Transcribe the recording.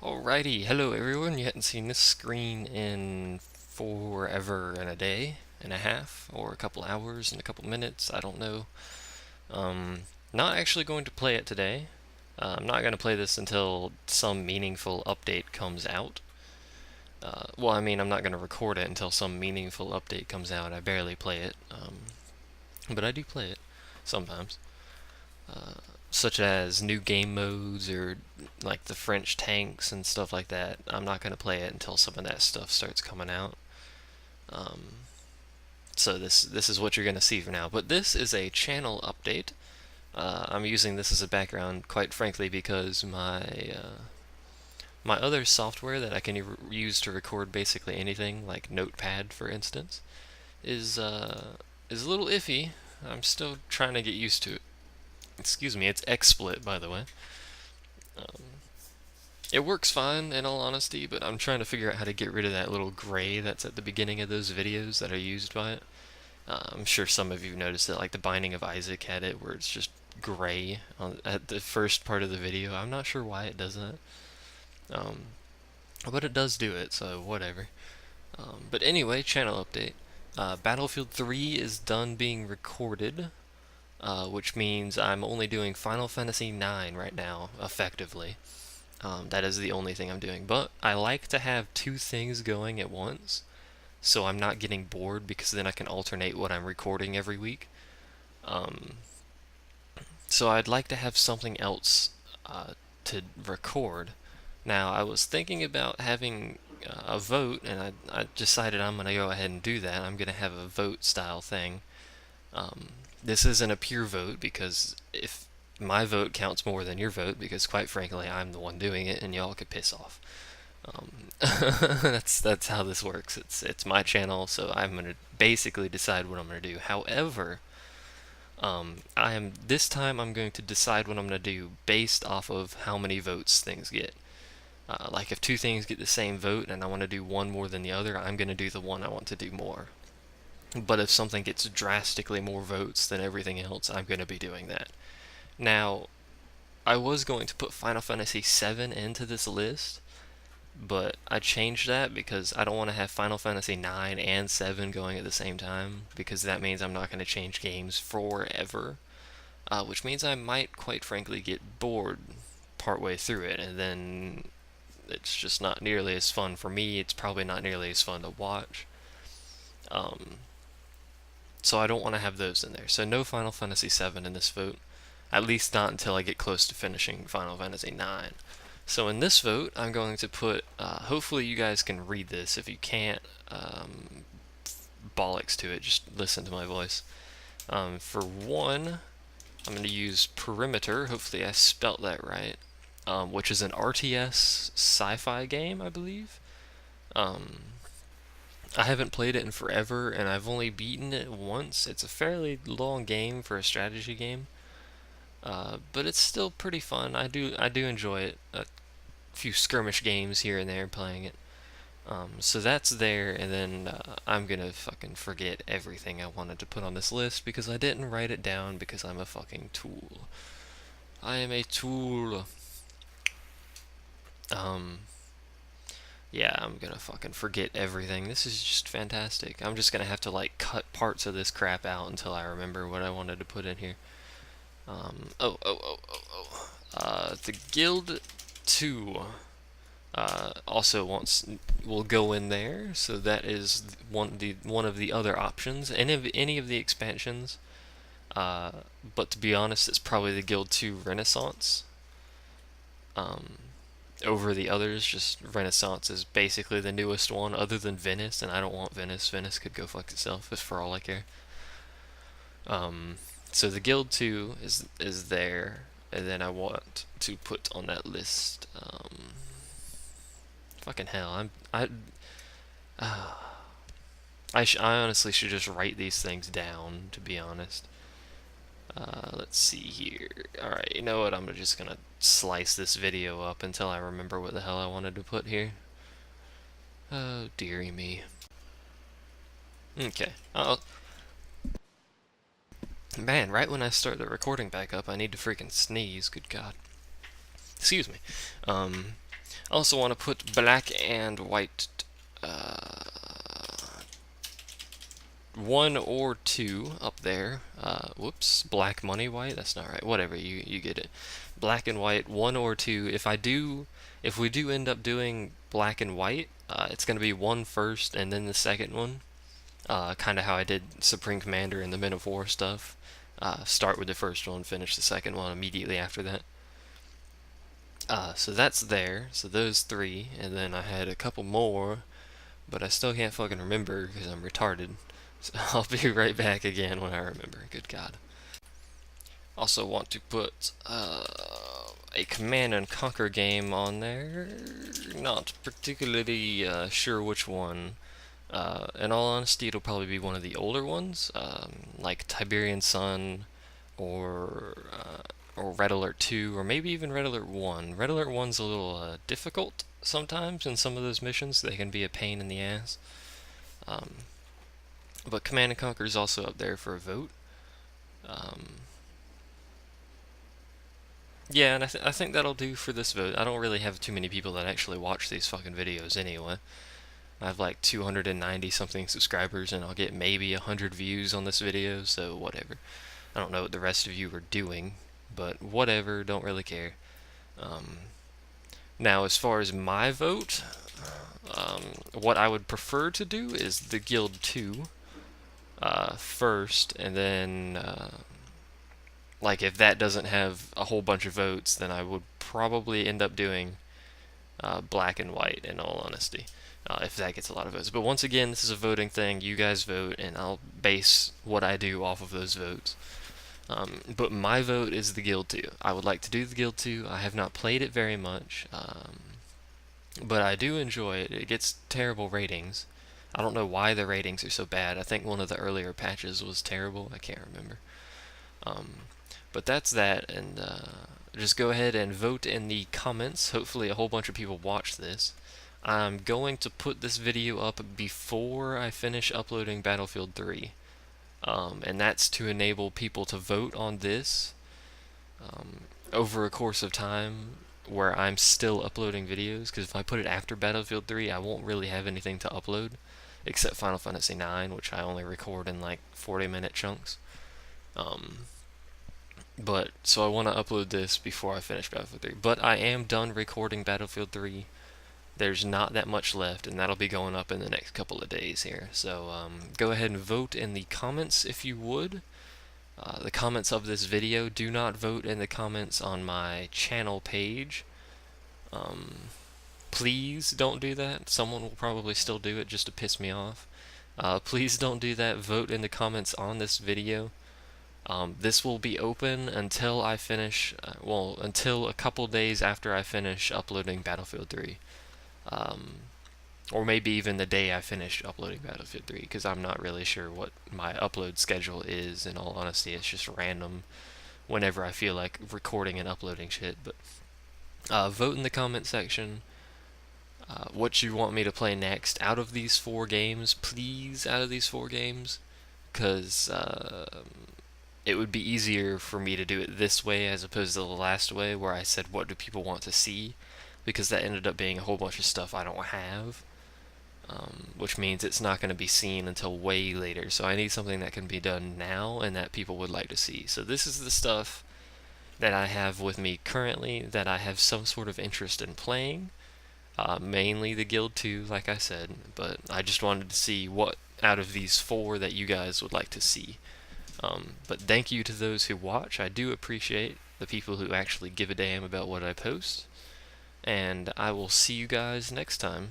Alrighty, hello everyone. You hadn't seen this screen in forever and a day and a half, or a couple hours and a couple minutes, I don't know. Um, Not actually going to play it today. I'm not going to play this until some meaningful update comes out. Well, I mean, I'm not going to record it until some meaningful update comes out. I barely play it, but I do play it sometimes. Such as new game modes or like the French tanks and stuff like that. I'm not going to play it until some of that stuff starts coming out. Um, so this is what you're going to see for now. But this is a channel update. I'm using this as a background, quite frankly, because my other software that I can use to record basically anything, like Notepad, for instance, is a little iffy. I'm still trying to get used to it. Excuse me, it's XSplit, by the way. Um, It works fine, in all honesty, but I'm trying to figure out how to get rid of that little gray that's at the beginning of those videos that are used by it. I'm sure some of you noticed it, like the Binding of Isaac had it, where it's just gray at the first part of the video. I'm not sure why it does that, um, but it does do it, so whatever. But anyway, channel update. Battlefield 3 is done being recorded, which means I'm only doing Final Fantasy 9 right now, effectively. That is the only thing I'm doing. But I like to have two things going at once, so I'm not getting bored, because then I can alternate what I'm recording every week. Um, so I'd like to have something else to record. Now, I was thinking about having a vote, and I decided I'm going to go ahead and do that. I'm going to have a vote style thing. This isn't a pure vote, because if my vote counts more than your vote, because quite frankly, I'm the one doing it, and y'all could piss off. Um, that's how this works. It's my channel, so I'm gonna basically decide what I'm gonna do. However, I am this time I'm going to decide what I'm gonna do based off of how many votes things get. Like if two things get the same vote and I want to do one more than the other, I'm gonna do the one I want to do more. But if something gets drastically more votes than everything else, I'm gonna be doing that. Now, I was going to put Final Fantasy VII into this list, but I changed that because I don't want to have Final Fantasy 9 and 7 going at the same time, because that means I'm not going to change games forever, which means I might, quite frankly, get bored partway through it, and then it's just not nearly as fun for me. It's probably not nearly as fun to watch. Um, so I don't want to have those in there. So no Final Fantasy 7 in this vote, at least not until I get close to finishing Final Fantasy 9. So in this vote, I'm going to put, hopefully you guys can read this. If you can't, bollocks to it, just listen to my voice. For one, I'm going to use Perimeter, hopefully I spelt that right, which is an RTS sci-fi game, I believe. Um, I haven't played it in forever, and I've only beaten it once. It's a fairly long game for a strategy game, but it's still pretty fun. I do enjoy it. A few skirmish games here and there playing it. So that's there, and then I'm gonna fucking forget everything I wanted to put on this list because I didn't write it down because I'm a fucking tool. I am a tool. Um, yeah, I'm gonna fucking forget everything. This is just fantastic. I'm just gonna have to like cut parts of this crap out until I remember what I wanted to put in here. The Guild 2 also will go in there, so that is one of the other options. Any of the expansions, but to be honest, it's probably the Guild 2 Renaissance. Um, Over the others, just Renaissance is basically the newest one, other than Venice, and I don't want Venice. Venice could go fuck itself, if for all I care. Um, so the Guild 2 is there, and then I want to put on that list. Fucking hell, uh, I honestly should just write these things down, to be honest. Let's see here. Alright, you know what? I'm just gonna slice this video up until I remember what the hell I wanted to put here. Oh, dearie me. Okay. Man, right when I start the recording back up, I need to freaking sneeze. Good God. Excuse me. Um, I also want to put black and white, uh, 1 or 2 up there. Whoops, black money white. That's not right. Whatever, you get it. Black and white, 1 or 2. If we do end up doing black and white, it's gonna be one first and then the second one. Kind of how I did Supreme Commander and the Men of War stuff. Start with the first one, finish the second one immediately after that. So that's there. So those 3, and then I had a couple more, but I still can't fucking remember because I'm retarded. So I'll be right back again when I remember. Good God. Also want to put a Command and Conquer game on there. Not particularly sure which one. In all honesty, it'll probably be one of the older ones, like Tiberian Sun, or Red Alert 2, or maybe even Red Alert 1. Red Alert 1's a little difficult sometimes in some of those missions. They can be a pain in the ass. But Command and Conquer is also up there for a vote. Yeah, and I think that'll do for this vote. I don't really have too many people that actually watch these fucking videos anyway. I have like 290 something subscribers, and I'll get maybe 100 views on this video, so whatever. I don't know what the rest of you are doing, but whatever, don't really care. Now, as far as my vote, what I would prefer to do is the Guild 2 first, and then like if that doesn't have a whole bunch of votes, then I would probably end up doing black and white, in all honesty, if that gets a lot of votes. But once again, this is a voting thing. You guys vote, and I'll base what I do off of those votes. But my vote is the Guild 2. I would like to do the Guild 2. I have not played it very much, but I do enjoy it. It gets terrible ratings. I don't know why the ratings are so bad. I think one of the earlier patches was terrible. I can't remember. But that's that, and just go ahead and vote in the comments. Hopefully a whole bunch of people watch this. I'm going to put this video up before I finish uploading Battlefield 3. And that's to enable people to vote on this over a course of time where I'm still uploading videos, because if I put it after Battlefield 3, I won't really have anything to upload, except Final Fantasy IX, which I only record in like 40-minute chunks. But so I want to upload this before I finish Battlefield 3. But I am done recording Battlefield 3. There's not that much left, and that'll be going up in the next couple of days here. So go ahead and vote in the comments if you would. The comments of this video. Do not vote in the comments on my channel page. Please don't do that. Someone will probably still do it just to piss me off. Please don't do that. Vote in the comments on this video. This will be open until I finish, until a couple days after I finish uploading Battlefield 3. Or maybe even the day I finish uploading Battlefield 3, because I'm not really sure what my upload schedule is. In all honesty, it's just random whenever I feel like recording and uploading shit. But vote in the comment section what you want me to play next out of these 4 games, please, out of these 4 games, because it would be easier for me to do it this way as opposed to the last way where I said what do people want to see, because that ended up being a whole bunch of stuff I don't have, which means it's not going to be seen until way later. So I need something that can be done now and that people would like to see. So this is the stuff that I have with me currently that I have some sort of interest in playing, mainly the Guild 2, like I said, but I just wanted to see what out of these 4 that you guys would like to see. But thank you to those who watch. I do appreciate the people who actually give a damn about what I post. And I will see you guys next time.